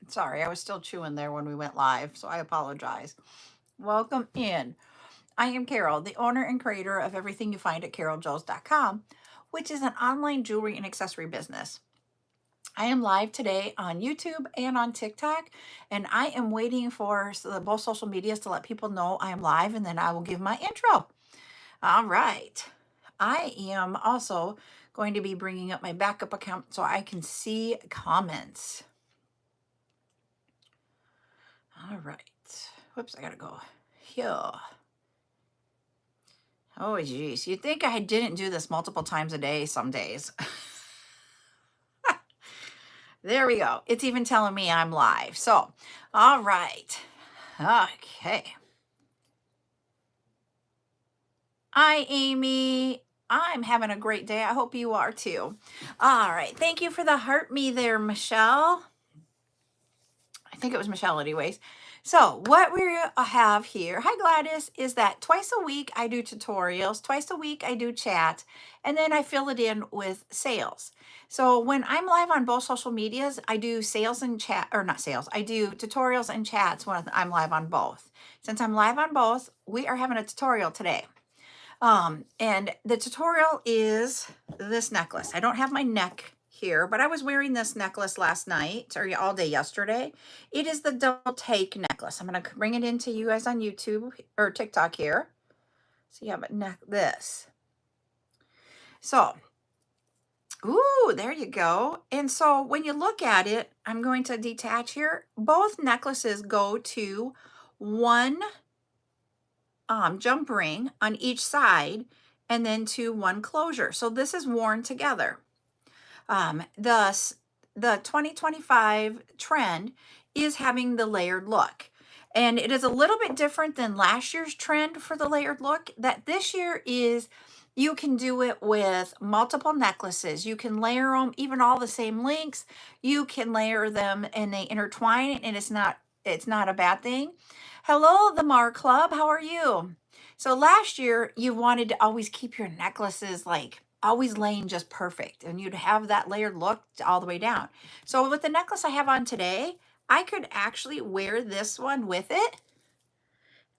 Sorry, I was still chewing there when we went live, so I apologize. Welcome in. I am Carol, the owner and creator of everything you find at CarolJo's.com, which is an online jewelry and accessory business. I am live today on YouTube and on TikTok, and I am waiting for both social medias to let people know I am live, and then I will give my intro. All right. I am also going to be bringing up my backup account so I can see comments. All right. Whoops, I gotta go here. Oh, geez. You'd think I didn't do this multiple times a day some days. There we go. It's even telling me I'm live. So, all right. Okay. Hi, Amy. I'm having a great day. I hope you are too. All right. Thank you for the heart me there, Michelle. I think it was Michelle anyways. So what we have here, hi Gladys, is that twice a week I do tutorials, twice a week I do chat, and then I fill it in with sales. So when I'm live on both social medias, I do sales and chat, or not sales, I do tutorials and chats when I'm live on both. Since I'm live on both, we are having a tutorial today. And the tutorial is this necklace. I don't have my neck here, but I was wearing this necklace last night or all day yesterday. It is the double take necklace. I'm going to bring it into you guys on YouTube or TikTok here. So you have this. So, ooh, there you go. And so when you look at it, I'm going to detach here. Both necklaces go to one jump ring on each side and then to one closure. So this is worn together. The 2025 trend is having the layered look. And it is a little bit different than last year's trend for the layered look. That this year is you can do it with multiple necklaces. You can layer them even all the same links. You can layer them and they intertwine and it's not a bad thing. Hello, the Mar Club. How are you? So last year you wanted to always keep your necklaces like always laying just perfect and you'd have that layered look all the way down. So with the necklace I have on today, I could actually wear this one with it.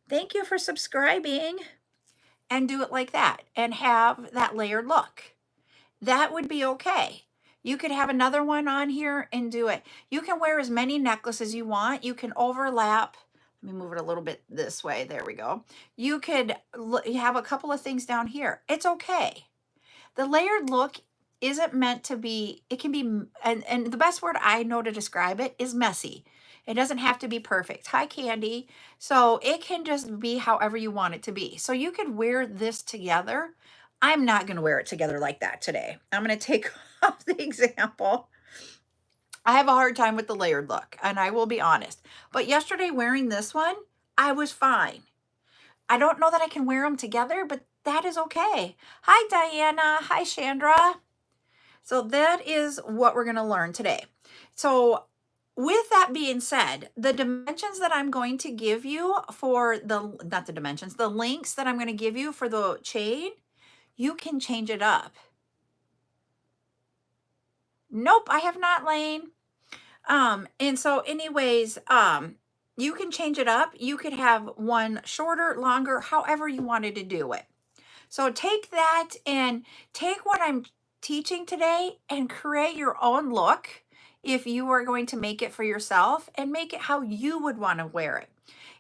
Thank you for subscribing and do it like that and have that layered look. That would be okay. You could have another one on here and do it. You can wear as many necklaces you want. You can overlap. Let me move it a little bit this way. There we go. You could have a couple of things down here. It's okay. The layered look isn't meant to be, it can be, and the best word I know to describe it is messy. It doesn't have to be perfect. Hi, Candy. So it can just be however you want it to be. So you could wear this together. I'm not going to wear it together like that today. I'm going to take off the example. I have a hard time with the layered look, and I will be honest. But yesterday wearing this one, I was fine. I don't know that I can wear them together, but that is okay. Hi, Diana. Hi, Chandra. So that is what we're going to learn today. So with that being said, the dimensions that I'm going to give you for not the dimensions, the links that I'm going to give you for the chain, you can change it up. Nope, I have not, Lane. And so anyways, you can change it up. You could have one shorter, longer, however you wanted to do it. So take that and take what I'm teaching today and create your own look if you are going to make it for yourself and make it how you would want to wear it.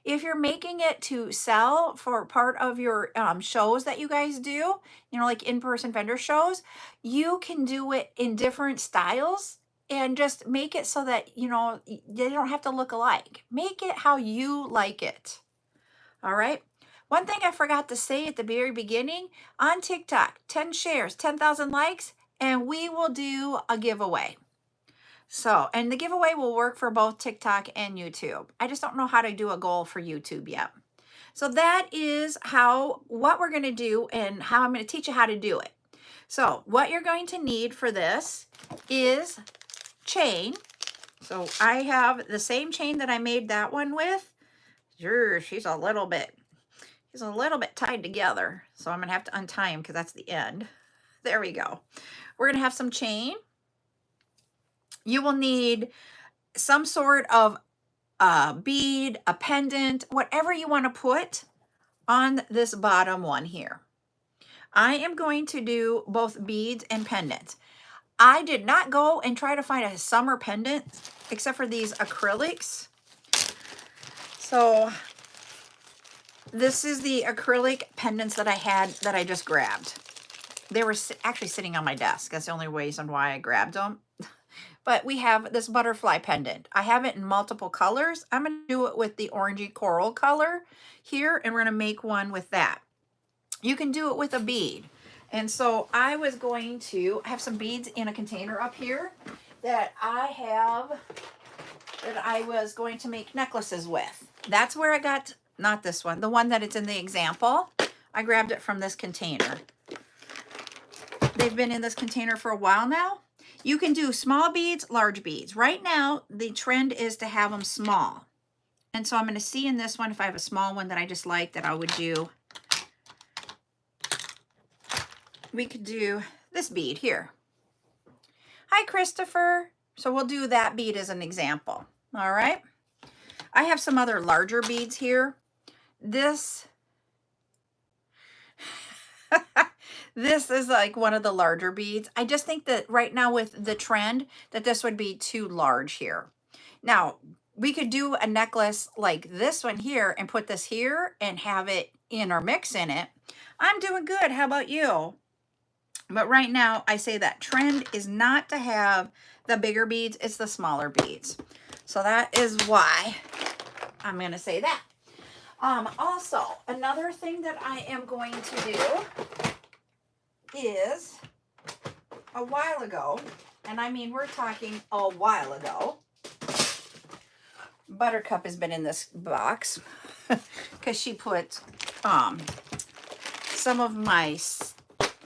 If you're making it to sell for part of your shows that you guys do, like in-person vendor shows, you can do it in different styles and just make it so that, they don't have to look alike. Make it how you like it. All right. One thing I forgot to say at the very beginning, on TikTok, 10 shares, 10,000 likes, and we will do a giveaway. So, and the giveaway will work for both TikTok and YouTube. I just don't know how to do a goal for YouTube yet. So that is what we're going to do and how I'm going to teach you how to do it. So what you're going to need for this is chain. So I have the same chain that I made that one with. Sure, he's a little bit tied together. So I'm going to have to untie him because that's the end. There we go. We're going to have some chain. You will need some sort of bead, a pendant, whatever you want to put on this bottom one here. I am going to do both beads and pendants. I did not go and try to find a summer pendant except for these acrylics. So this is the acrylic pendants that I had that I just grabbed. They were actually sitting on my desk. That's the only reason why I grabbed them. But we have this butterfly pendant. I have it in multiple colors. I'm going to do it with the orangey coral color here, and we're going to make one with that. You can do it with a bead. And so I was going to have some beads in a container up here that I was going to make necklaces with. That's where I got, not this one, the one that it's in the example. I grabbed it from this container. They've been in this container for a while now. You can do small beads, large beads. Right now, the trend is to have them small. And so I'm going to see in this one if I have a small one that I just like that I would do. We could do this bead here. Hi, Christopher. So we'll do that bead as an example. All right. I have some other larger beads here. This is like one of the larger beads. I just think that right now with the trend that this would be too large here. Now, we could do a necklace like this one here and put this here and have it in or mix in it. I'm doing good. How about you? But right now, I say that trend is not to have the bigger beads. It's the smaller beads. So that is why I'm going to say that. Also, another thing that I am going to do is a while ago, and I mean, we're talking a while ago, Buttercup has been in this box because she put some of my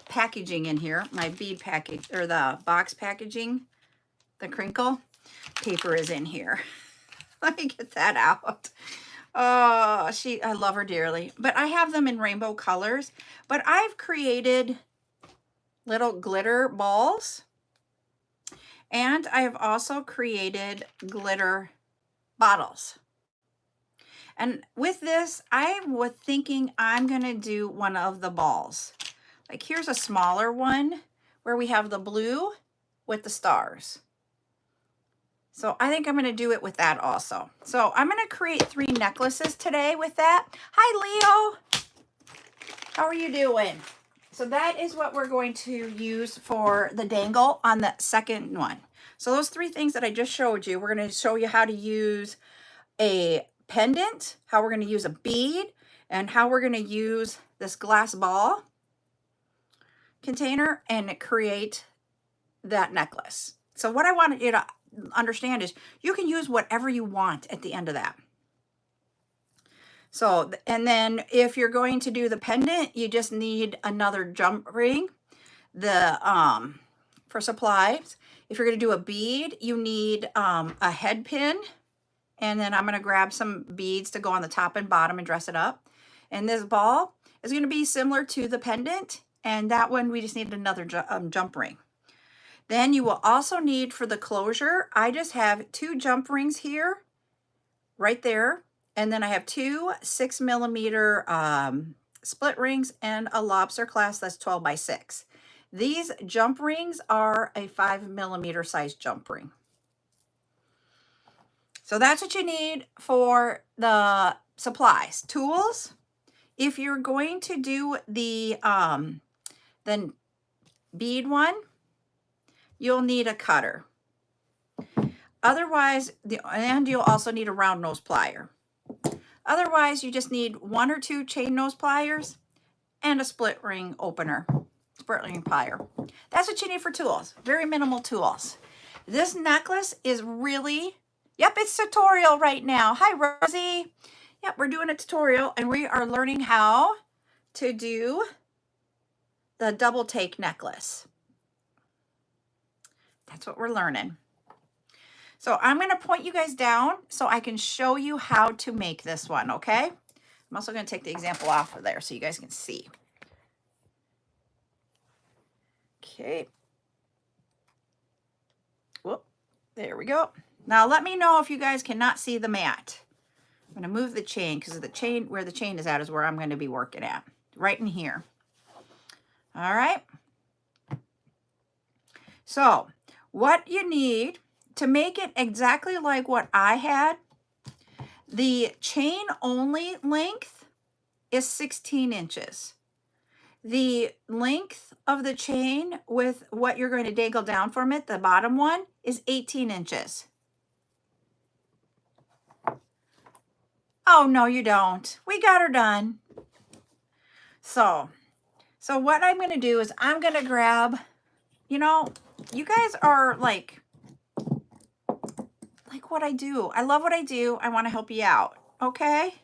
packaging in here, my bead package, or the box packaging, the crinkle paper is in here. Let me get that out. Oh, I love her dearly. But I have them in rainbow colors. But I've created little glitter balls. And I have also created glitter bottles. And with this, I was thinking I'm going to do one of the balls. Like here's a smaller one where we have the blue with the stars. So I think I'm going to do it with that also. So I'm going to create 3 necklaces today with that. Hi, Leo. How are you doing? So that is what we're going to use for the dangle on the second one. So those 3 things that I just showed you, we're going to show you how to use a pendant, how we're going to use a bead, and how we're going to use this glass ball container and create that necklace. So what I want you to understand is you can use whatever you want at the end of that. So, and then if you're going to do the pendant, you just need another jump ring, for supplies. If you're going to do a bead, you need a head pin, and then I'm going to grab some beads to go on the top and bottom and dress it up. And this ball is going to be similar to the pendant, and that one we just need another jump ring. Then you will also need for the closure, I just have 2 jump rings here, right there. And then I have 2 6mm split rings and a lobster clasp that's 12 by 6. These jump rings are a 5mm size jump ring. So that's what you need for the supplies. Tools, if you're going to do the bead one, you'll need a cutter. Otherwise, and you'll also need a round nose plier. Otherwise, you just need 1 or 2 chain nose pliers and a split ring opener, split ring plier. That's what you need for tools. Very minimal tools. This necklace is really, yep, it's tutorial right now. Hi, Rosie. Yep, we're doing a tutorial and we are learning how to do the double take necklace. That's what we're learning. So I'm going to point you guys down so I can show you how to make this one, okay? I'm also going to take the example off of there so you guys can see. Okay. Whoop, there we go. Now let me know if you guys cannot see the mat. I'm going to move the chain because the chain, where the chain is at is where I'm going to be working at, right in here. All right. So what you need to make it exactly like what I had, the chain only length is 16 inches. The length of the chain with what you're going to dangle down from it, the bottom one, is 18 inches. Oh, no, you don't. We got her done. So what I'm going to do is I'm going to grab, you know, you guys are like what I do. I love what I do. I want to help you out. Okay?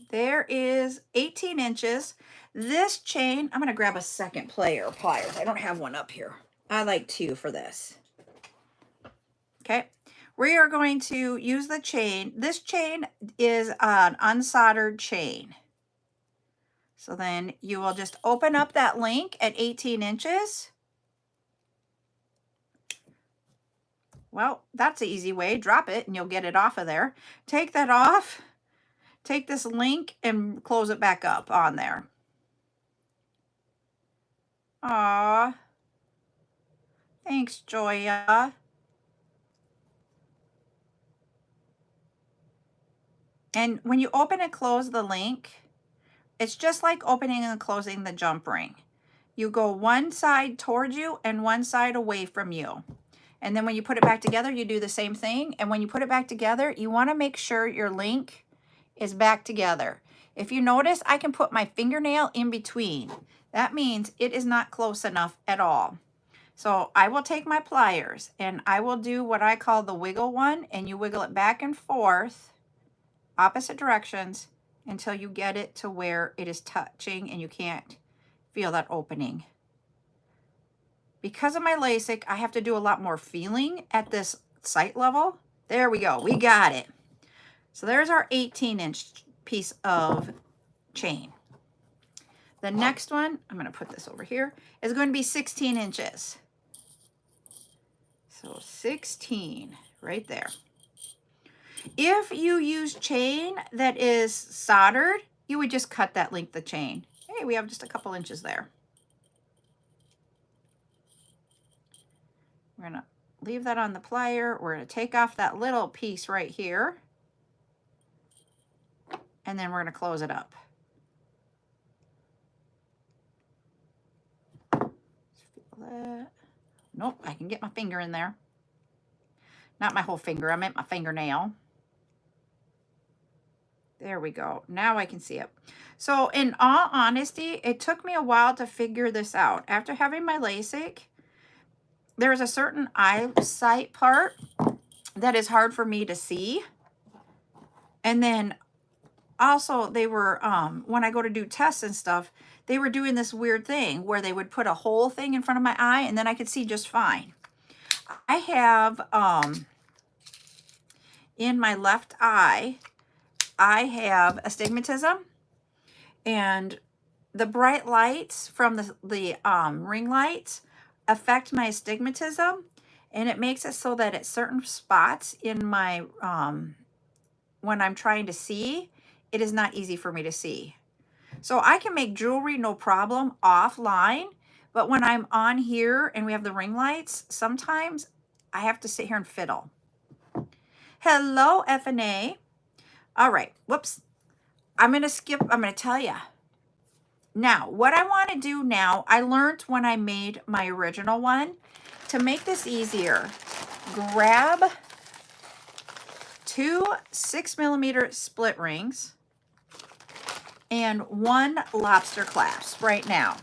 There is 18 inches. This chain, I'm going to grab a second pliers. I don't have one up here. I like two for this. Okay. We are going to use the chain. This chain is an unsoldered chain. So then you will just open up that link at 18 inches. Well, that's the easy way. Drop it and you'll get it off of there. Take that off. Take this link and close it back up on there. Aw. Thanks, Joya. And when you open and close the link, it's just like opening and closing the jump ring. You go one side towards you and one side away from you. And then when you put it back together, you do the same thing. And when you put it back together, you want to make sure your link is back together. If you notice, I can put my fingernail in between. That means it is not close enough at all. So I will take my pliers and I will do what I call the wiggle one, and you wiggle it back and forth, opposite directions, until you get it to where it is touching and you can't feel that opening. Because of my LASIK, I have to do a lot more feeling at this sight level. There we go. We got it. So there's our 18-inch piece of chain. The next one, I'm going to put this over here, is going to be 16 inches. So 16 right there. If you use chain that is soldered, you would just cut that length of chain. Hey, we have just a couple inches there. We're going to leave that on the plier. We're going to take off that little piece right here. And then we're going to close it up. Feel that. Nope, I can get my finger in there. Not my whole finger, I meant my fingernail. There we go. Now I can see it. So in all honesty, it took me a while to figure this out. After having my LASIK, there's a certain eyesight part that is hard for me to see. And then also they were, when I go to do tests and stuff, they were doing this weird thing where they would put a whole thing in front of my eye and then I could see just fine. I have, in my left eye, I have astigmatism, and the bright lights from the ring lights affect my astigmatism, and it makes it so that at certain spots in my, when I'm trying to see, it is not easy for me to see. So I can make jewelry no problem offline, but when I'm on here and we have the ring lights, sometimes I have to sit here and fiddle. Hello, FNA. All right, whoops. I'm going to skip, I'm going to tell you. Now, what I want to do now, I learned when I made my original one, to make this easier, grab 2 6mm split rings and 1 lobster clasp right now.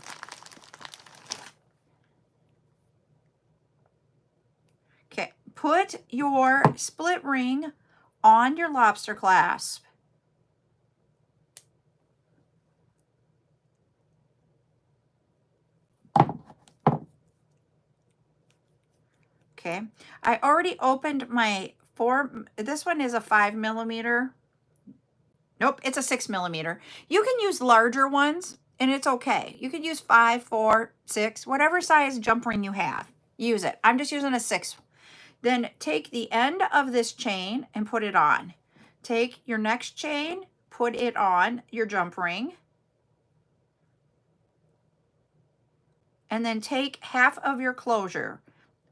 Okay, put your split ring on your lobster clasp. Okay, I already opened my this one is a 5mm. Nope, it's a 6mm. You can use larger ones and it's okay. You could use 5, 4, 6, whatever size jump ring you have. Use it. I'm just using a 6. Then take the end of this chain and put it on. Take your next chain, put it on your jump ring. And then take half of your closure.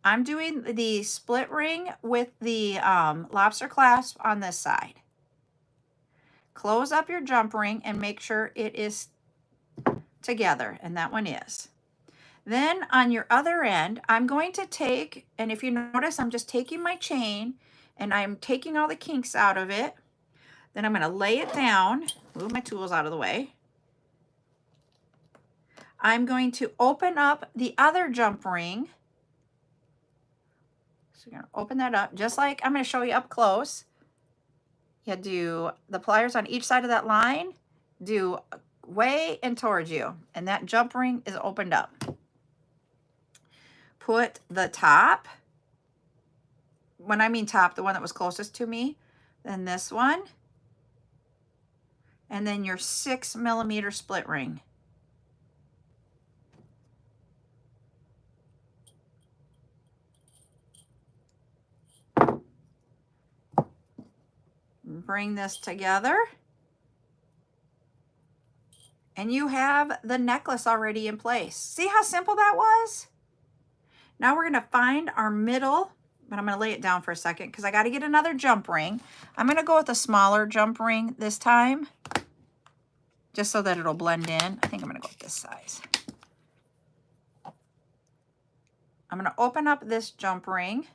I'm doing the split ring with the lobster clasp on this side. Close up your jump ring and make sure it is together, and that one is. Then on your other end, I'm going to take, and if you notice, I'm just taking my chain and I'm taking all the kinks out of it. Then I'm going to lay it down, move my tools out of the way. I'm going to open up the other jump ring. So you're going to open that up, just like I'm going to show you up close. You do the pliers on each side of that line, do way and towards you, and that jump ring is opened up. Put the top, when I mean top, the one that was closest to me, then this one, and then your 6mm split ring. Bring this together, and you have the necklace already in place. See how simple that was? Now we're going to find our middle, but I'm going to lay it down for a second because I got to get another jump ring. I'm going to go with a smaller jump ring this time, just so that it'll blend in. I think I'm going to go with this size. I'm going to open up this jump ring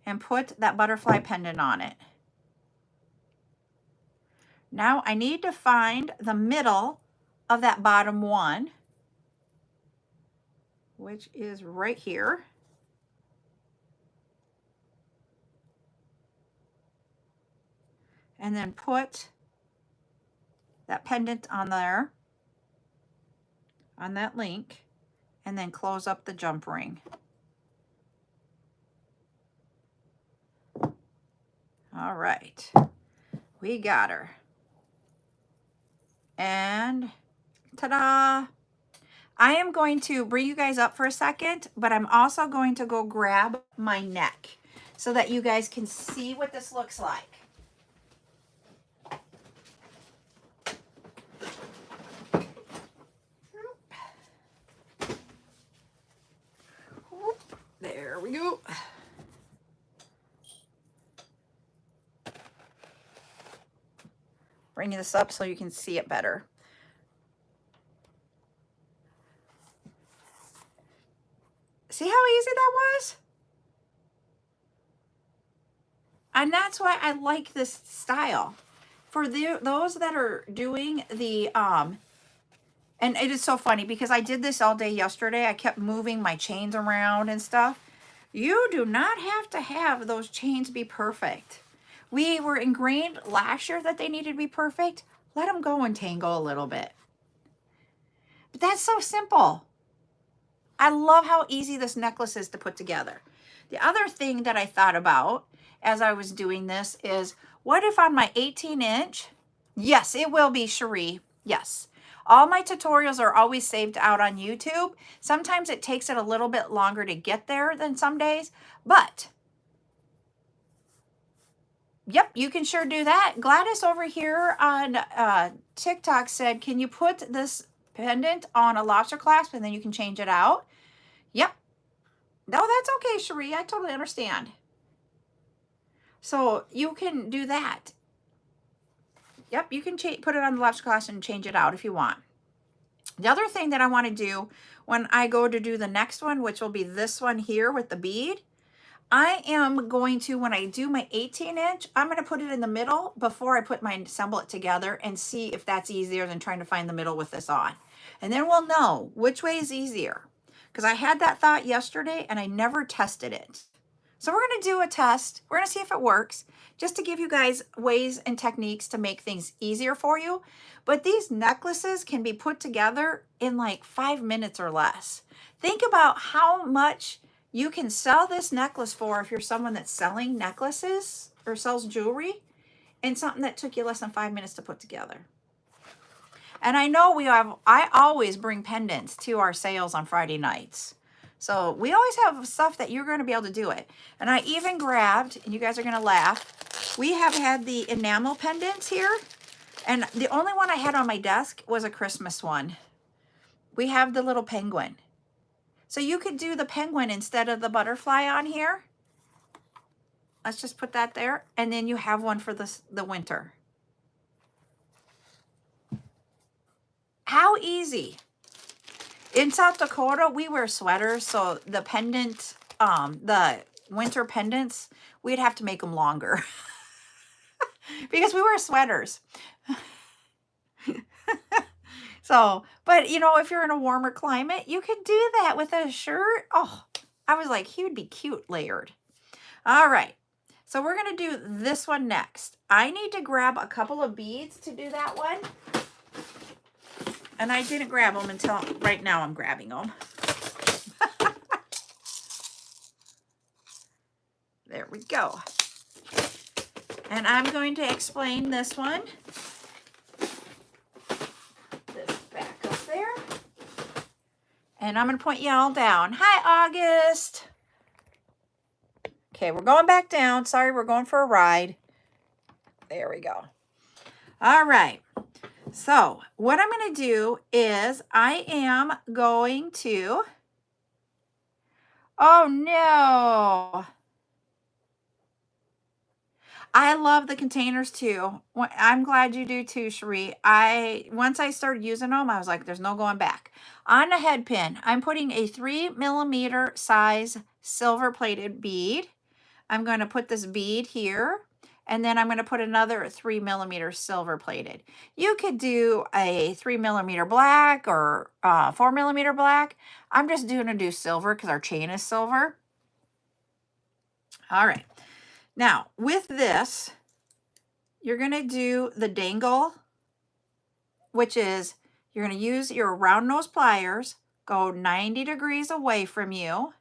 and put that butterfly pendant on it. Now I need to find the middle of that bottom one, which is right here. And then put that pendant on there, on that link, and then close up the jump ring. All right, we got her. And ta-da! I am going to bring you guys up for a second, but I'm also going to go grab my neck so that you guys can see what this looks like. There we go. Bring this up so you can see it better. See how easy that was? And that's why I like this style. For those that are doing the, and it is so funny because I did this all day yesterday. I kept moving my chains around and stuff. You do not have to have those chains be perfect. We were ingrained last year that they needed to be perfect. Let them go and tangle a little bit. But that's so simple. I love how easy this necklace is to put together. The other thing that I thought about as I was doing this is, what if on my 18-inch, yes, it will be, Cherie, yes. All my tutorials are always saved out on YouTube. Sometimes it takes it a little bit longer to get there than some days, but yep, you can sure do that. Gladys over here on TikTok said, can you put this pendant on a lobster clasp and then you can change it out? Yep. No, that's okay, Cherie. I totally understand. So you can do that. Yep, you can put it on the lobster clasp and change it out if you want. The other thing that I want to do when I go to do the next one, which will be this one here with the bead, I am going to, when I do my 18-inch, I'm going to put it in the middle before I assemble it together and see if that's easier than trying to find the middle with this on. And then we'll know which way is easier. Because I had that thought yesterday and I never tested it. So we're going to do a test. We're going to see if it works, just to give you guys ways and techniques to make things easier for you. But these necklaces can be put together in like 5 minutes or less. Think about how much you can sell this necklace for if you're someone that's selling necklaces or sells jewelry, and something that took you less than 5 minutes to put together. And I know I always bring pendants to our sales on Friday nights. So we always have stuff that you're going to be able to do it. And I even grabbed, and you guys are going to laugh, we have had the enamel pendants here. And the only one I had on my desk was a Christmas one. We have the little penguin. So you could do the penguin instead of the butterfly on here. Let's just put that there. And then you have one for the winter. How easy. In South Dakota, we wear sweaters, so the pendant, the winter pendants, we'd have to make them longer because we wear sweaters. So, but you know, if you're in a warmer climate, you could do that with a shirt. Oh, I was like, he would be cute layered. All right. So we're going to do this one next. I need to grab a couple of beads to do that one. And I didn't grab them until right now I'm grabbing them. There we go. And I'm going to explain this one. This back up there. And I'm going to point you all down. Hi, August. Okay, we're going back down. Sorry, we're going for a ride. There we go. All right. So what I'm going to do is I am going to, oh no. I love the containers too. I'm glad you do too, Cherie. Once I started using them, I was like, there's no going back. On the head pin, I'm putting a 3mm size silver plated bead. I'm going to put this bead here, and then I'm going to put another 3mm silver plated. You could do a 3mm black or 4mm black. I'm just going to do silver because our chain is silver. All right. Now, with this, you're going to do the dangle, which is you're going to use your round nose pliers, go 90 degrees away from you.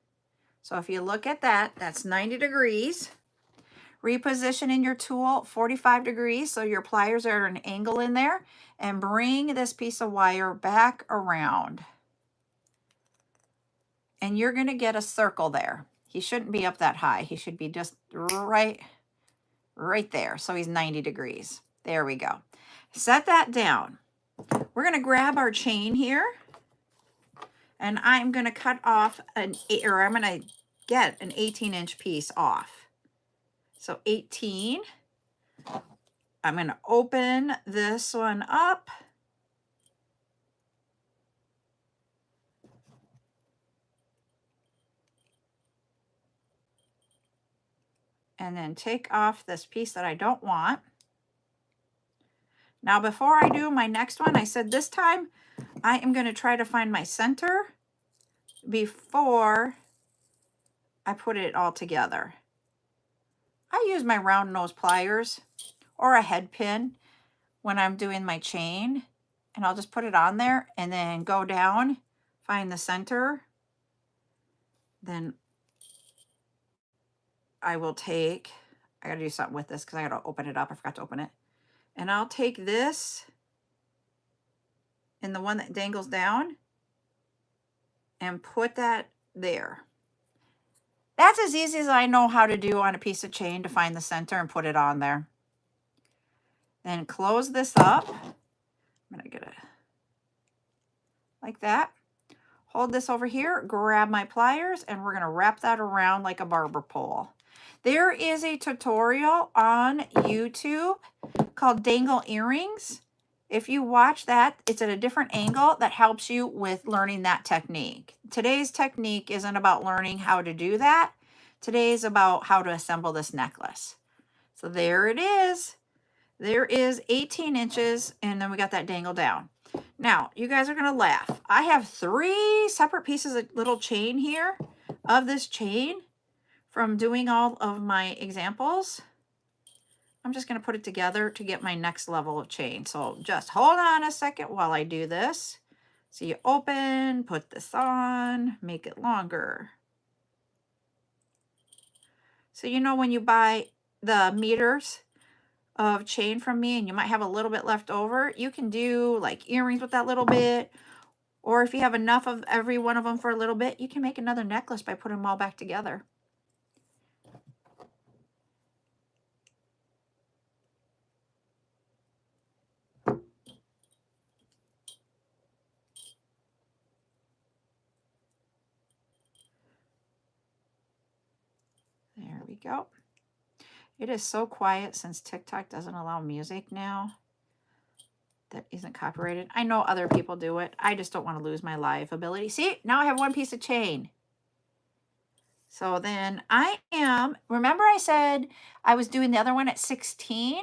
So if you look at that, that's 90 degrees. Reposition in your tool 45 degrees so your pliers are at an angle in there, and bring this piece of wire back around. And you're going to get a circle there. He shouldn't be up that high. He should be just right there. So he's 90 degrees. There we go. Set that down. We're going to grab our chain here, and I'm going to cut off I'm going to get an 18-inch piece off. So 18. I'm going to open this one up. And then take off this piece that I don't want. Now, before I do my next one, I said this time I am going to try to find my center before I put it all together. I use my round nose pliers or a head pin when I'm doing my chain, and I'll just put it on there and then go down, find the center. Then I will take, I gotta do something with this because I gotta open it up. I forgot to open it. And I'll take this and the one that dangles down and put that there. That's as easy as I know how to do on a piece of chain, to find the center and put it on there. Then close this up. I'm gonna get it like that. Hold this over here, grab my pliers, and we're gonna wrap that around like a barber pole. There is a tutorial on YouTube called Dangle Earrings. If you watch that, it's at a different angle that helps you with learning that technique. Today's technique isn't about learning how to do that. Today's about how to assemble this necklace. So there it is. There is 18 inches, and then we got that dangle down. Now, you guys are going to laugh. I have 3 separate pieces of little chain here of this chain from doing all of my examples. I'm just going to put it together to get my next level of chain. So just hold on a second while I do this. So you open, put this on, make it longer. So you know when you buy the meters of chain from me and you might have a little bit left over, you can do like earrings with that little bit. Or if you have enough of every one of them for a little bit, you can make another necklace by putting them all back together. There we go. It is so quiet since TikTok doesn't allow music now that isn't copyrighted. I know other people do it. I just don't want to lose my live ability. See, now I have one piece of chain. So then remember I said I was doing the other one at 16?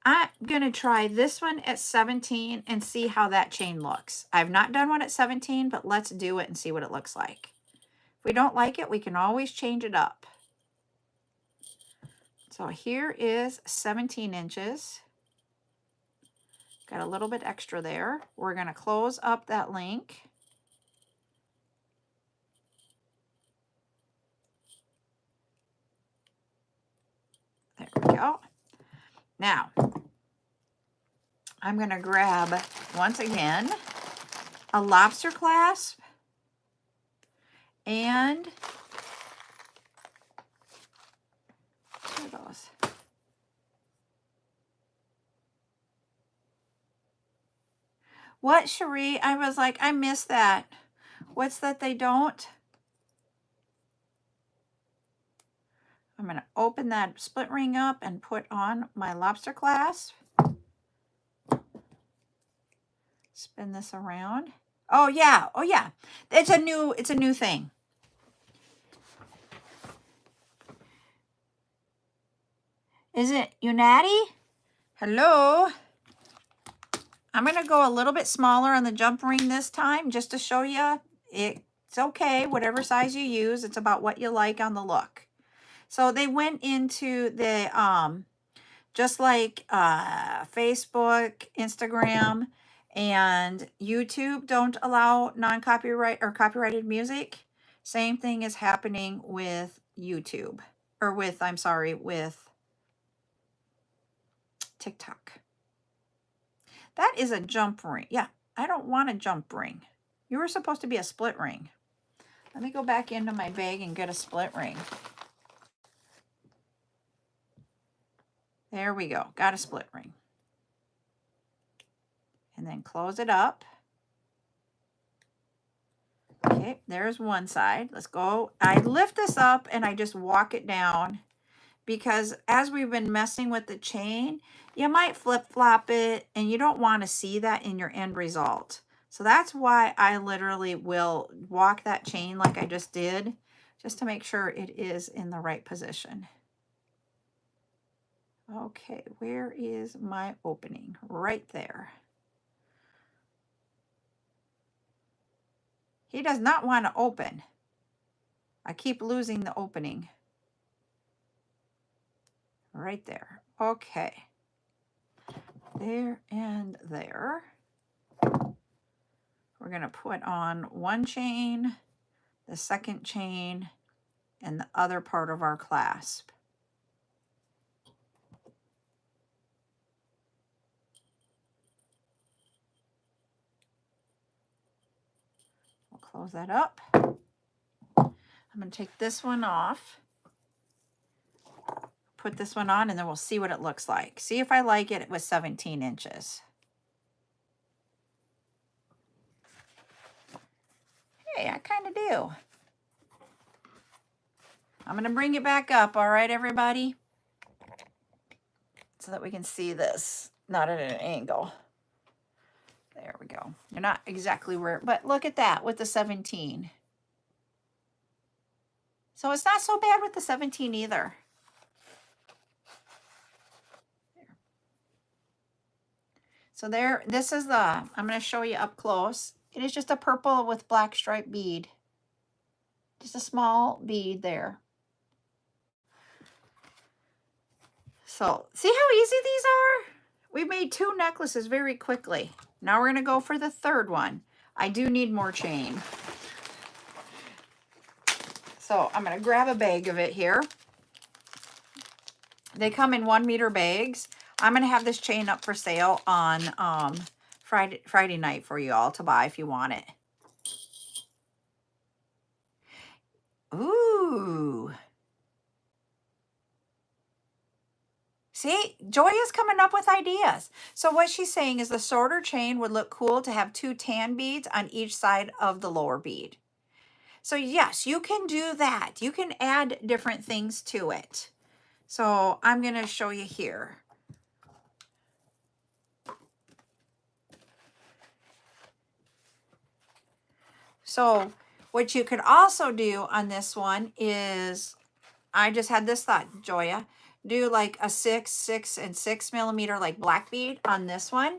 I'm going to try this one at 17 and see how that chain looks. I've not done one at 17, but let's do it and see what it looks like. If we don't like it, we can always change it up. So here is 17 inches. Got a little bit extra there. We're going to close up that link. There we go. Now, I'm going to grab, once again, a lobster clasp and what are those? What, Cherie? I was like, I missed that. What's that they don't? I'm going to open that split ring up and put on my lobster clasp. Spin this around. Oh yeah. Oh yeah. It's a new thing. Is it Unati? Hello. I'm going to go a little bit smaller on the jump ring this time just to show you it's okay. Whatever size you use, it's about what you like on the look. So they went into the, just like Facebook, Instagram, and YouTube don't allow non-copyright or copyrighted music. Same thing is happening with YouTube, or with, I'm sorry, with TikTok. That is a jump ring. Yeah, I don't want a jump ring. You were supposed to be a split ring. Let me go back into my bag and get a split ring. There we go. Got a split ring. And then close it up. Okay, there's one side. Let's go. I lift this up and I just walk it down because as we've been messing with the chain, you might flip-flop it and you don't want to see that in your end result. So that's why I literally will walk that chain like I just did, just to make sure it is in the right position. Okay, where is my opening? Right there. He does not want to open. I keep losing the opening. Right there. Okay. There and there. We're going to put on one chain, the second chain, and the other part of our clasp. We'll close that up. I'm going to take this one off, put this one on, and then we'll see what it looks like. See if I like it with 17 inches. Hey, I kind of do. I'm going to bring it back up, all right, everybody? So that we can see this, not at an angle. There we go. You're not exactly where, but look at that with the 17. So it's not so bad with the 17 either. So there, this is the, I'm going to show you up close. It is just a purple with black stripe bead. Just a small bead there. So see how easy these are? We made 2 necklaces very quickly. Now we're going to go for the third one. I do need more chain. So I'm going to grab a bag of it here. They come in 1 meter bags. I'm going to have this chain up for sale on Friday night for you all to buy if you want it. Ooh. See, Joya's coming up with ideas. So what she's saying is the shorter chain would look cool to have 2 tan beads on each side of the lower bead. So yes, you can do that. You can add different things to it. So I'm going to show you here. So what you could also do on this one is, I just had this thought, Joya, do like a 6, 6, and 6 millimeter like black bead on this one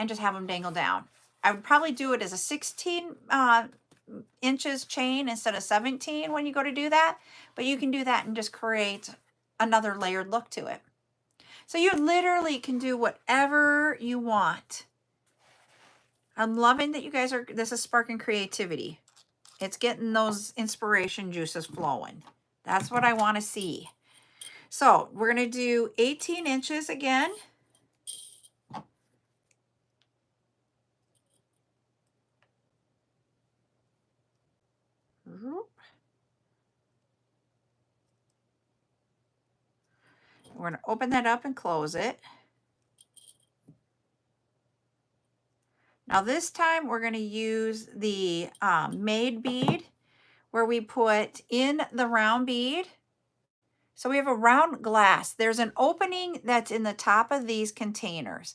and just have them dangle down. I would probably do it as a 16 inches chain instead of 17 when you go to do that, but you can do that and just create another layered look to it. So you literally can do whatever you want. I'm loving that you guys are, this is sparking creativity. It's getting those inspiration juices flowing. That's what I want to see. So we're going to do 18 inches again. We're going to open that up and close it. Now this time we're going to use the made bead where we put in the round bead. So we have a round glass. There's an opening that's in the top of these containers.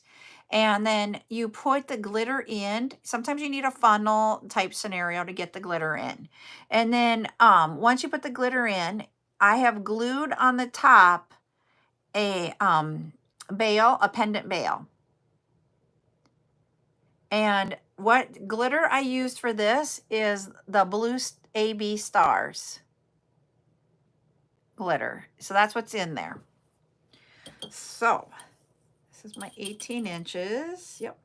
And then you put the glitter in. Sometimes you need a funnel type scenario to get the glitter in. And then once you put the glitter in, I have glued on the top a bail, a pendant bail. And what glitter I used for this is the blue AB stars glitter. So that's what's in there. So this is my 18 inches. Yep.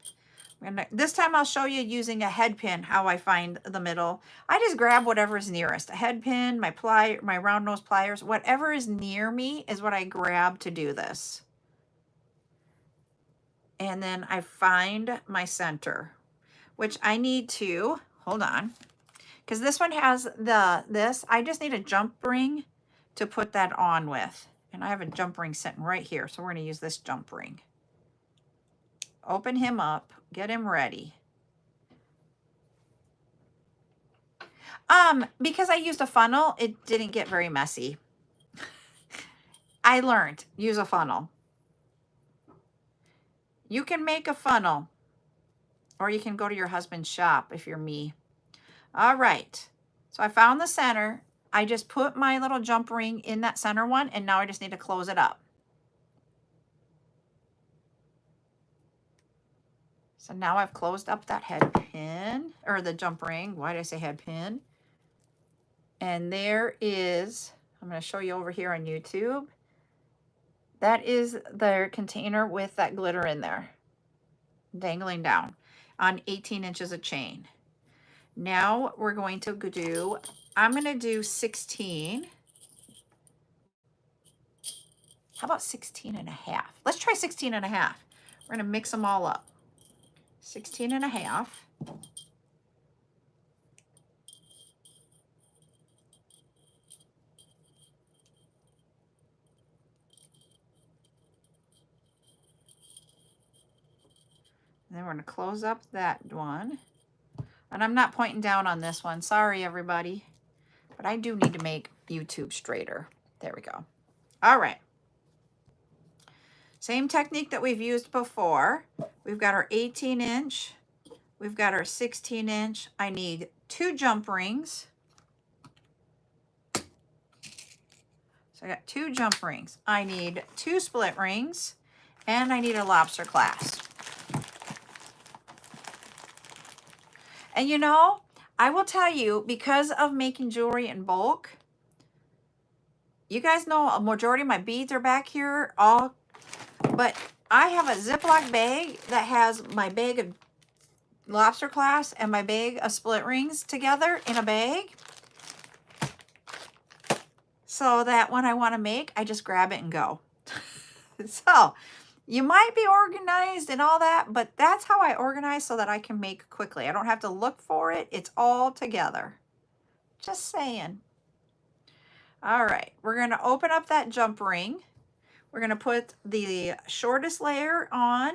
This time I'll show you using a head pin how I find the middle. I just grab whatever's nearest. A head pin, my round nose pliers, whatever is near me is what I grab to do this. And then I find my center, which I need to, hold on, because this one has this. I just need a jump ring to put that on with. And I have a jump ring sitting right here. So we're going to use this jump ring. Open him up, get him ready. Because I used a funnel, it didn't get very messy. I learned, use a funnel. You can make a funnel, or you can go to your husband's shop if you're me. All right, so I found the center. I just put my little jump ring in that center one, and now I just need to close it up. So now I've closed up that head pin, or the jump ring. Why did I say head pin? And there is, I'm going to show you over here on YouTube. That is the container with that glitter in there, dangling down on 18 inches of chain. Now we're going to do, I'm going to do 16. How about 16 and a half? Let's try 16 and a half. We're going to mix them all up. 16 and a half. And then we're going to close up that one. And I'm not pointing down on this one. Sorry, everybody. But I do need to make YouTube straighter. There we go. All right. Same technique that we've used before. We've got our 18 inch. We've got our 16 inch. I need 2 jump rings. So I got 2 jump rings. I need 2 split rings. And I need a lobster clasp. And you know, I will tell you, because of making jewelry in bulk, you guys know a majority of my beads are back here, but I have a Ziploc bag that has my bag of lobster clasps and my bag of split rings together in a bag. So that when I want to make, I just grab it and go. So You might be organized and all that, but that's how I organize so that I can make quickly. I don't have to look for it. It's all together. Just saying. All right, we're going to open up that jump ring. We're going to put the shortest layer on.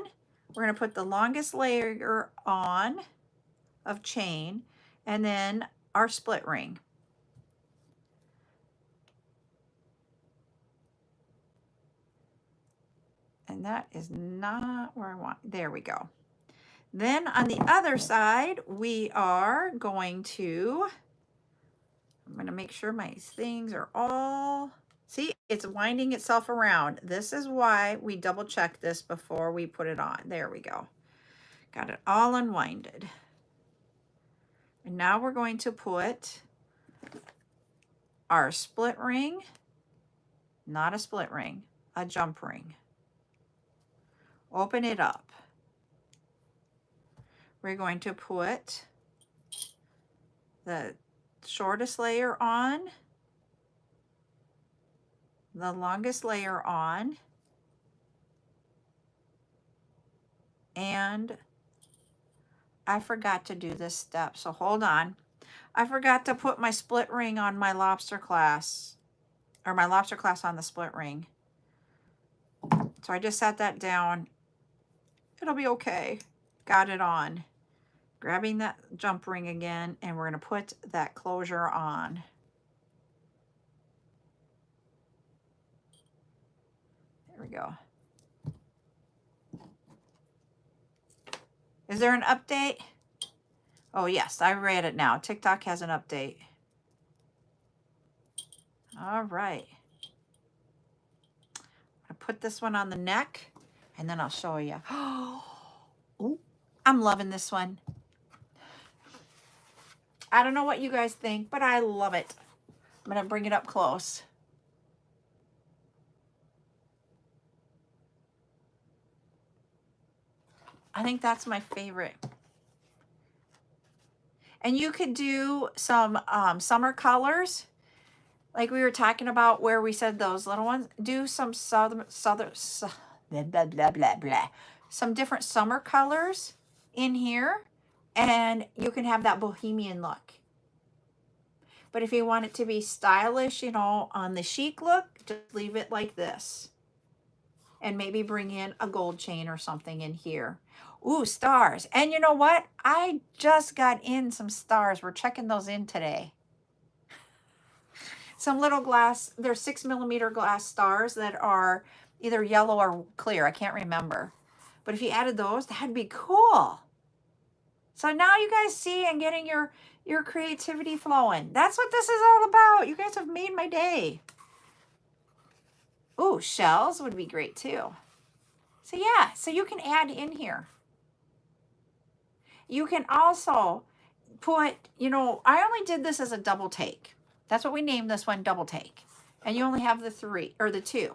We're going to put the longest layer on of chain, and then our split ring. And that is not where I want. There we go. Then on the other side, we are going to, I'm going to make sure my things are all, see, it's winding itself around. This is why we double check this before we put it on. There we go. Got it all unwinded. And now we're going to put our split ring, not a split ring, a jump ring. Open it up. We're going to put the shortest layer on, the longest layer on, and I forgot to do this step, so hold on. I forgot to put my split ring on my lobster class, or my lobster class on the split ring. So I just set that down. It'll be okay. Got it on. Grabbing that jump ring again, and we're going to put that closure on. There we go. Is there an update? Oh yes, I read it now. TikTok has an update. All right. I put this one on the neck, and then I'll show you. Ooh, I'm loving this one. I don't know what you guys think, but I love it. I'm going to bring it up close. I think that's my favorite. And you could do some summer colors, like we were talking about where we said those little ones. Do some some different summer colors in here, and you can have that bohemian look. But if you want it to be stylish, you know, on the chic look, just leave it like this. And maybe bring in a gold chain or something in here. Ooh, stars. And you know what? I just got in some stars. We're checking those in today. Some little glass, they're 6mm glass stars that are either yellow or clear. I can't remember. But if you added those, that'd be cool. So now you guys see and getting your creativity flowing. That's what this is all about. You guys have made my day. Ooh, shells would be great too. So yeah, so you can add in here. You can also put, you know, I only did this as a double take. That's what we named this one, double take. And you only have the 3 or the 2.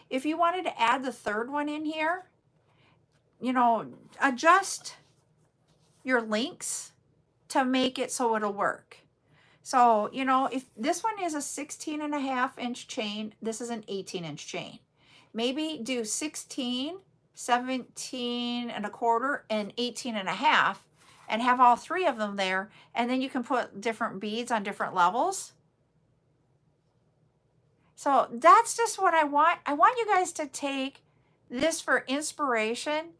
If you wanted to add the third one in here, you know, adjust your links to make it so it'll work. So, you know, if this one is a 16.5-inch chain, this is an 18-inch chain. Maybe do 16, 17.25, and 18.5, and have all 3 of them there. And then you can put different beads on different levels. So that's just what I want. I want you guys to take this for inspiration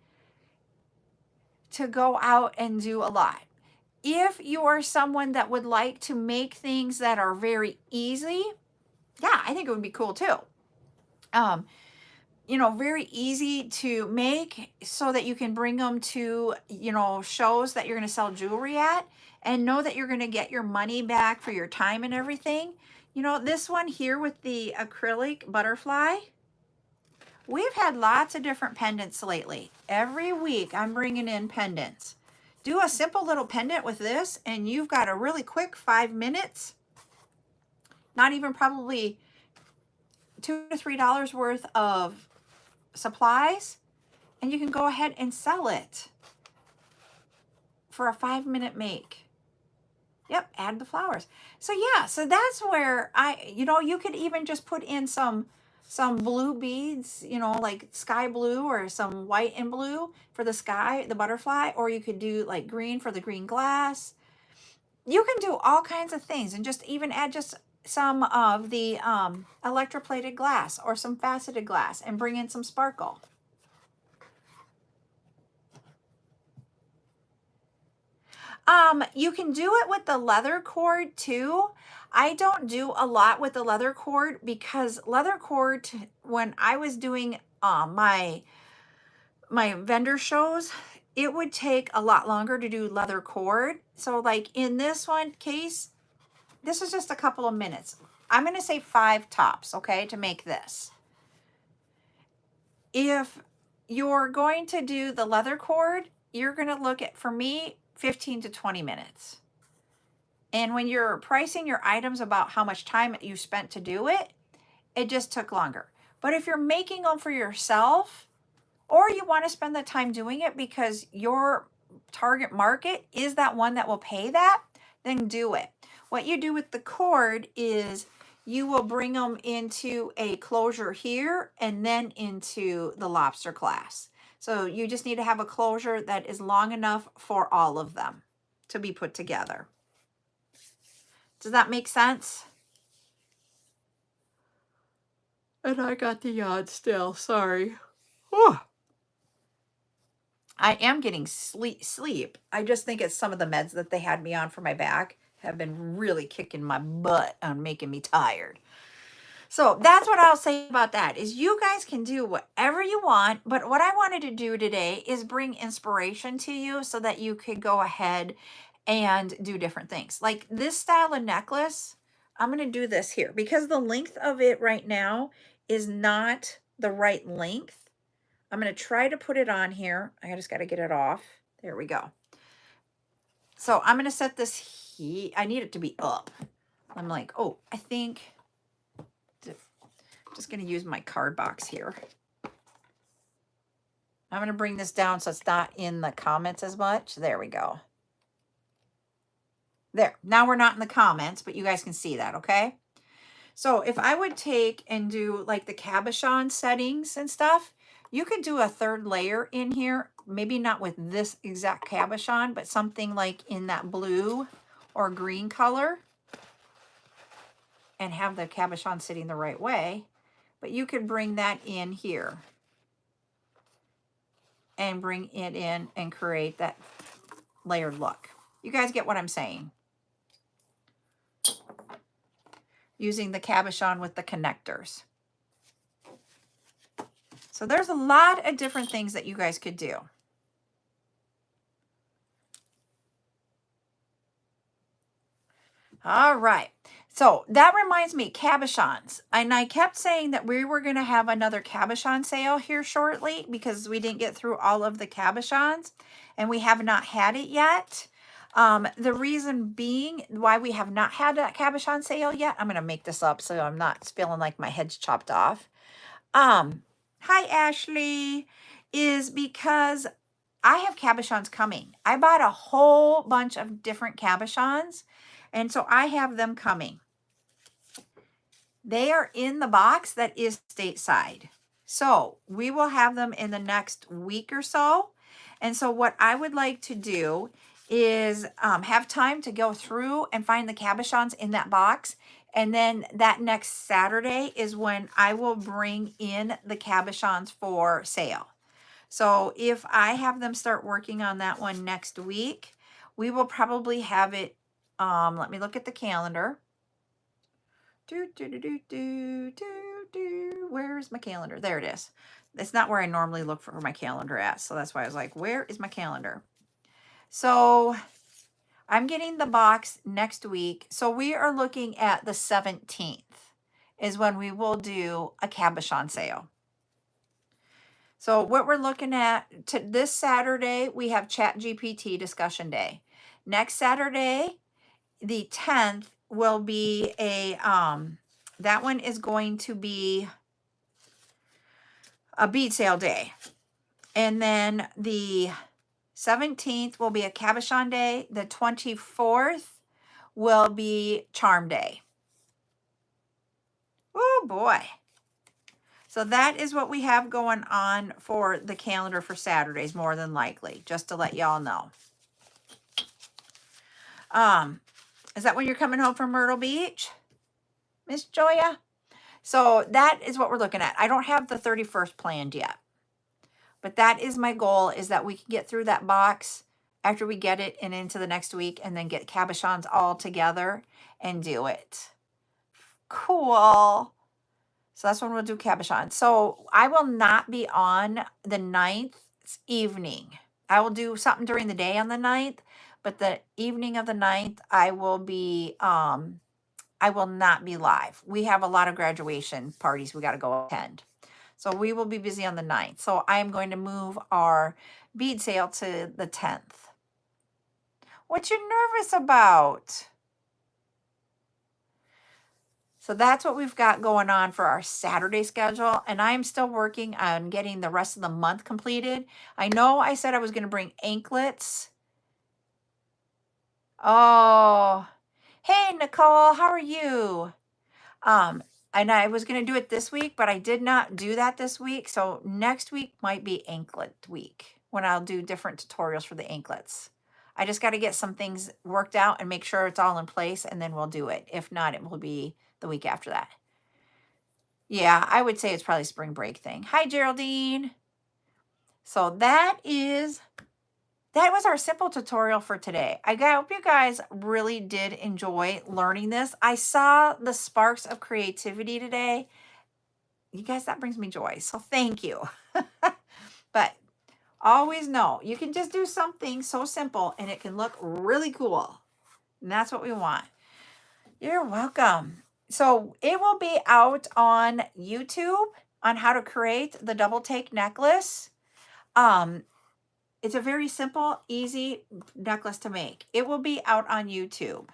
to go out and do a lot. If you are someone that would like to make things that are very easy, yeah, I think it would be cool too. You know, very easy to make so that you can bring them to, you know, shows that you're going to sell jewelry at and know that you're going to get your money back for your time and everything. You know, this one here with the acrylic butterfly, we've had lots of different pendants lately. Every week I'm bringing in pendants. Do a simple little pendant with this and you've got a really quick 5 minutes, not even probably $2 to $3 worth of supplies, and you can go ahead and sell it for a 5-minute make. Yep, add the flowers. So yeah, so that's where you know, you could even just put in some some blue beads, you know, like sky blue or some white and blue for the sky, the butterfly, or you could do like green for the green glass. You can do all kinds of things and just even add just some of the electroplated glass or some faceted glass and bring in some sparkle. You can do it with the leather cord too. I don't do a lot with the leather cord because leather cord, when I was doing my vendor shows, it would take a lot longer to do leather cord. So like in this one case, this is just a couple of minutes. I'm going to say 5 tops, okay, to make this. If you're going to do the leather cord, you're going to look at, for me, 15 to 20 minutes. And when you're pricing your items about how much time you spent to do it, it just took longer. But if you're making them for yourself, or you want to spend the time doing it because your target market is that one that will pay that, then do it. What you do with the cord is you will bring them into a closure here and then into the lobster class. So you just need to have a closure that is long enough for all of them to be put together. Does that make sense? And I got the yawn still, sorry. Whew. I am getting sleep. I just think it's some of the meds that they had me on for my back have been really kicking my butt on making me tired. So that's what I'll say about that, is you guys can do whatever you want, but what I wanted to do today is bring inspiration to you so that you could go ahead and do different things. Like this style of necklace, I'm going to do this here because the length of it right now is not the right length. I'm going to try to put it on here. I just got to get it off. There we go. So I'm going to set this heat. I need it to be up. I'm like, oh, I think I'm just going to use my card box here. I'm going to bring this down so it's not in the comments as much. There we go. There. Now we're not in the comments, but you guys can see that, okay? So if I would take and do like the cabochon settings and stuff, you could do a 3rd layer in here, maybe not with this exact cabochon, but something like in that blue or green color and have the cabochon sitting the right way. But you could bring that in here and bring it in and create that layered look. You guys get what I'm saying? Using the cabochon with the connectors. So there's a lot of different things that you guys could do. All right. So that reminds me, cabochons. And I kept saying that we were going to have another cabochon sale here shortly because we didn't get through all of the cabochons and we have not had it yet. The reason being why we have not had that cabochon sale yet, I'm going to make this up so I'm not feeling like my head's chopped off. Hi, Ashley, is because I have cabochons coming. I bought a whole bunch of different cabochons, and so I have them coming. They are in the box that is stateside. So we will have them in the next week or so. And so what I would like to do is have time to go through and find the cabochons in that box. And then that next Saturday is when I will bring in the cabochons for sale. So if I have them start working on that one next week, we will probably have it. Let me look at the calendar. Where's my calendar? There it is. It's not where I normally look for my calendar at. So that's why I was like, where is my calendar? So I'm getting the box next week. So we are looking at the 17th is when we will do a cabochon sale. So what we're looking at this Saturday, we have ChatGPT discussion day. Next Saturday, the 10th, will be a, that one is going to be a bead sale day. And then the 17th will be a cabochon day. The 24th will be charm day. Oh boy. So that is what we have going on for the calendar for Saturdays, more than likely, just to let y'all know. Is that when you're coming home from Myrtle Beach, Miss Joya? So that is what we're looking at. I don't have the 31st planned yet, but that is my goal, is that we can get through that box after we get it and into the next week, and then get cabochons all together and do it. Cool. So that's when we'll do cabochon. So I will not be on the 9th evening. I will do something during the day on the 9th, but the evening of the 9th, I will not be live. We have a lot of graduation parties we got to go attend. So we will be busy on the 9th. So I'm going to move our bead sale to the 10th. What you nervous about? So that's what we've got going on for our Saturday schedule. And I'm still working on getting the rest of the month completed. I know I said I was going to bring anklets. Oh, hey, Nicole, how are you? And I was going to do it this week, but I did not do that this week. So next week might be anklet week, when I'll do different tutorials for the anklets. I just got to get some things worked out and make sure it's all in place, and then we'll do it. If not, it will be the week after that. Yeah, I would say it's probably spring break thing. Hi, Geraldine. So that was our simple tutorial for today. I hope you guys really did enjoy learning this. I saw the sparks of creativity today. You guys, that brings me joy. So thank you. But always know, you can just do something so simple and it can look really cool. And that's what we want. You're welcome. So it will be out on YouTube on how to create the double take necklace. It's a very simple, easy necklace to make. It will be out on YouTube.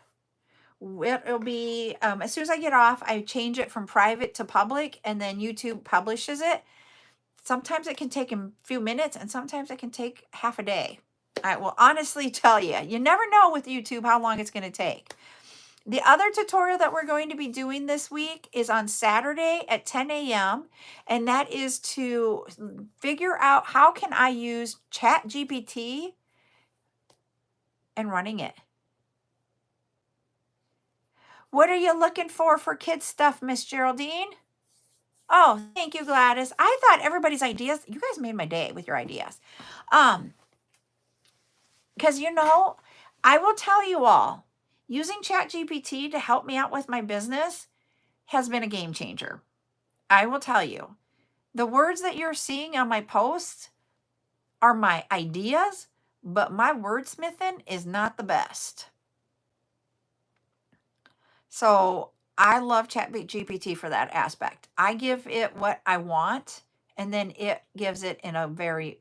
It'll be, as soon as I get off, I change it from private to public, and then YouTube publishes it. Sometimes it can take a few minutes, and sometimes it can take half a day. I will honestly tell you, you never know with YouTube how long it's going to take. The other tutorial that we're going to be doing this week is on Saturday at 10 a.m. And that is to figure out how can I use ChatGPT and running it. What are you looking for kids stuff, Miss Geraldine? Oh, thank you, Gladys. I thought everybody's ideas, you guys made my day with your ideas. Because, I will tell you all, using ChatGPT to help me out with my business has been a game changer. I will tell you, the words that you're seeing on my posts are my ideas, but my wordsmithing is not the best. So I love ChatGPT for that aspect. I give it what I want, and then it gives it in a very,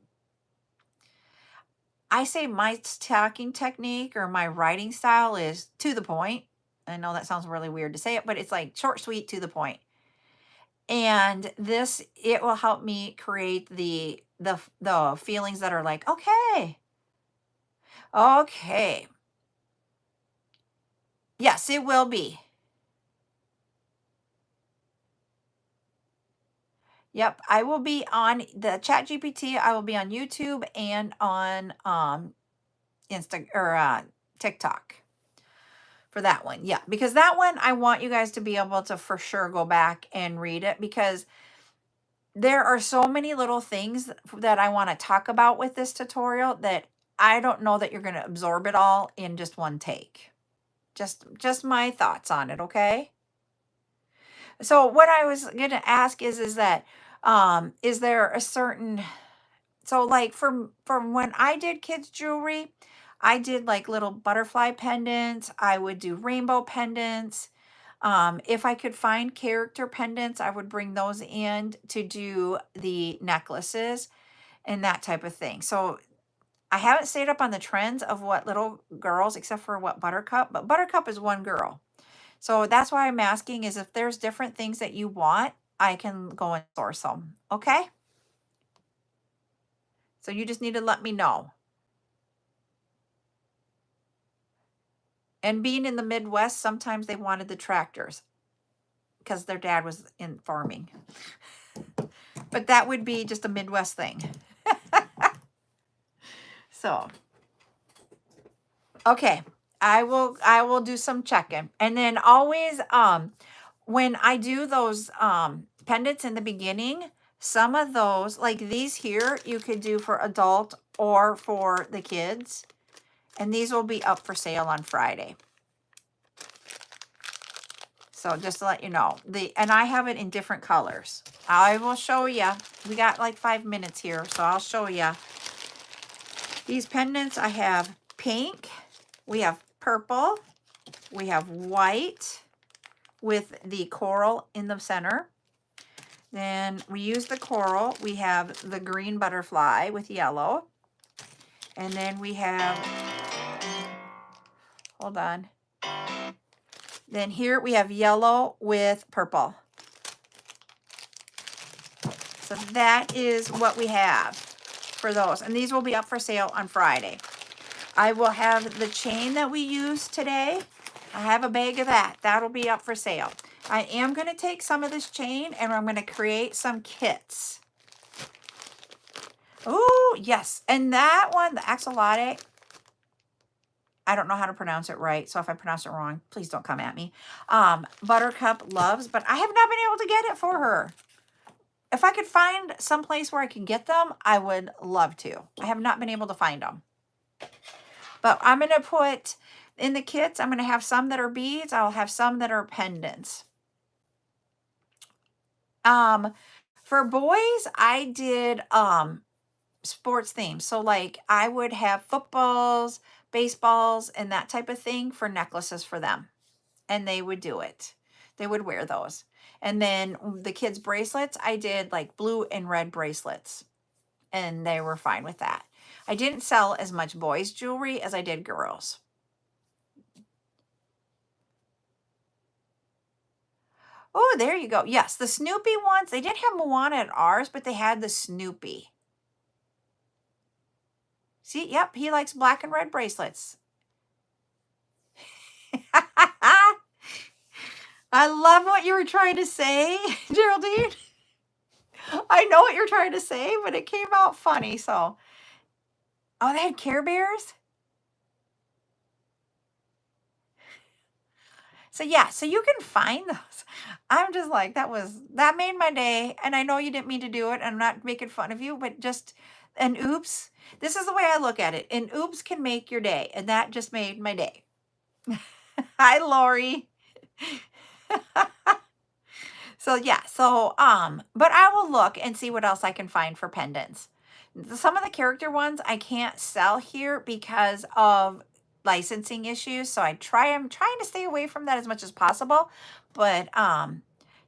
I say my talking technique or my writing style is to the point. I know that sounds really weird to say it, but it's like short, sweet, to the point. And it will help me create the feelings that are like, okay. Yes, it will be. Yep, I will be on the ChatGPT. I will be on YouTube and on TikTok for that one. Yeah, because that one I want you guys to be able to for sure go back and read it, because there are so many little things that I want to talk about with this tutorial that I don't know that you're going to absorb it all in just one take. Just my thoughts on it, okay? So what I was going to ask is that is there a certain, so like from when I did kids jewelry, I did like little butterfly pendants. I would do rainbow pendants. If I could find character pendants, I would bring those in to do the necklaces and that type of thing. So I haven't stayed up on the trends of what little girls, except for what Buttercup, but Buttercup is one girl. So that's why I'm asking, is if there's different things that you want, I can go and source them. Okay? So you just need to let me know. And being in the Midwest, sometimes they wanted the tractors because their dad was in farming. But that would be just a Midwest thing. So, okay. I will do some checking. And then always when I do those pendants in the beginning, some of those, like these here, you could do for adult or for the kids. And these will be up for sale on Friday. So just to let you know, and I have it in different colors. I will show you. We got like 5 minutes here, so I'll show you. These pendants, I have pink, we have purple, we have white with the coral in the center. Then we use the coral. We have the green butterfly with yellow. And then we have, hold on. Then here we have yellow with purple. So that is what we have for those. And these will be up for sale on Friday. I will have the chain that we used today. I have a bag of that. That'll be up for sale. I am going to take some of this chain and I'm going to create some kits. Oh, yes. And that one, the axolotl, I don't know how to pronounce it right. So if I pronounce it wrong, please don't come at me. Buttercup loves, but I have not been able to get it for her. If I could find some place where I can get them, I would love to. I have not been able to find them. But I'm going to put in the kits, I'm going to have some that are beads. I'll have some that are pendants. For boys, I did sports themes. So like I would have footballs, baseballs, and that type of thing for necklaces for them. And they would do it. They would wear those. And then the kids' bracelets, I did like blue and red bracelets. And they were fine with that. I didn't sell as much boys' jewelry as I did girls. Oh, there you go. Yes, the Snoopy ones. They didn't have Moana at ours, but they had the Snoopy. See, yep, he likes black and red bracelets. I love what you were trying to say, Geraldine. I know what you're trying to say, but it came out funny, so. Oh, they had Care Bears? So yeah, so you can find those. I'm just like, that made my day. And I know you didn't mean to do it. And I'm not making fun of you, but just an oops. This is the way I look at it. An oops can make your day. And that just made my day. Hi, Lori. So yeah, but I will look and see what else I can find for pendants. Some of the character ones I can't sell here because of licensing issues. So I'm trying to stay away from that as much as possible. But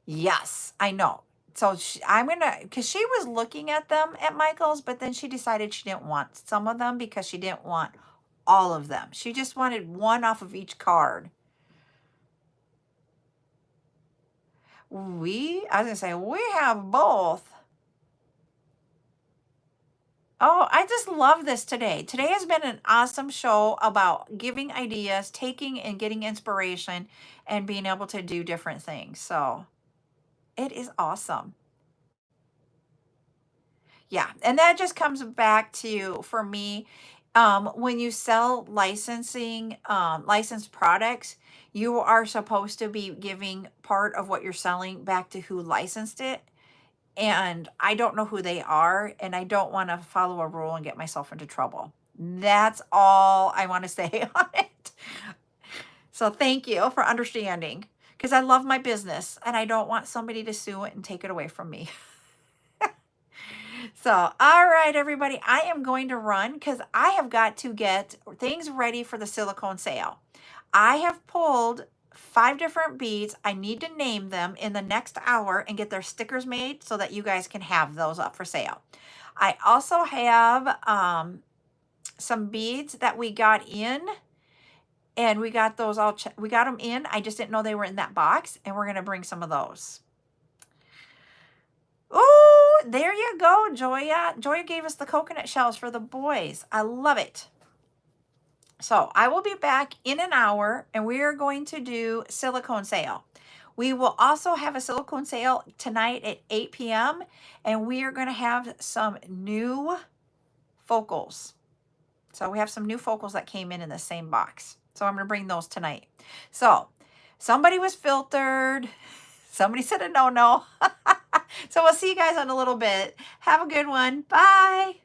yes, I know. So because she was looking at them at Michael's, but then she decided she didn't want some of them because she didn't want all of them. She just wanted one off of each card. I was going to say, we have both. Oh, I just love this today. Today has been an awesome show about giving ideas, taking and getting inspiration, and being able to do different things. So it is awesome. Yeah, and that just comes back to, for me, when you sell licensed products, you are supposed to be giving part of what you're selling back to who licensed it. And I don't know who they are, and I don't want to follow a rule and get myself into trouble. That's all I want to say on it. So thank you for understanding, because I love my business and I don't want somebody to sue it and take it away from me. So, all right, everybody, I am going to run because I have got to get things ready for the silicone sale. I have pulled 5 different beads. I need to name them in the next hour and get their stickers made so that you guys can have those up for sale. I also have some beads that we got in, and we got those we got them in. I just didn't know they were in that box, and we're going to bring some of those. Oh, there you go, Joya. Joya gave us the coconut shells for the boys. I love it. So I will be back in an hour, and we are going to do silicone sale. We will also have a silicone sale tonight at 8 p.m. and we are going to have some new focals. So we have some new focals that came in the same box. So I'm going to bring those tonight. So somebody was filtered. Somebody said a no. So we'll see you guys in a little bit. Have a good one. Bye.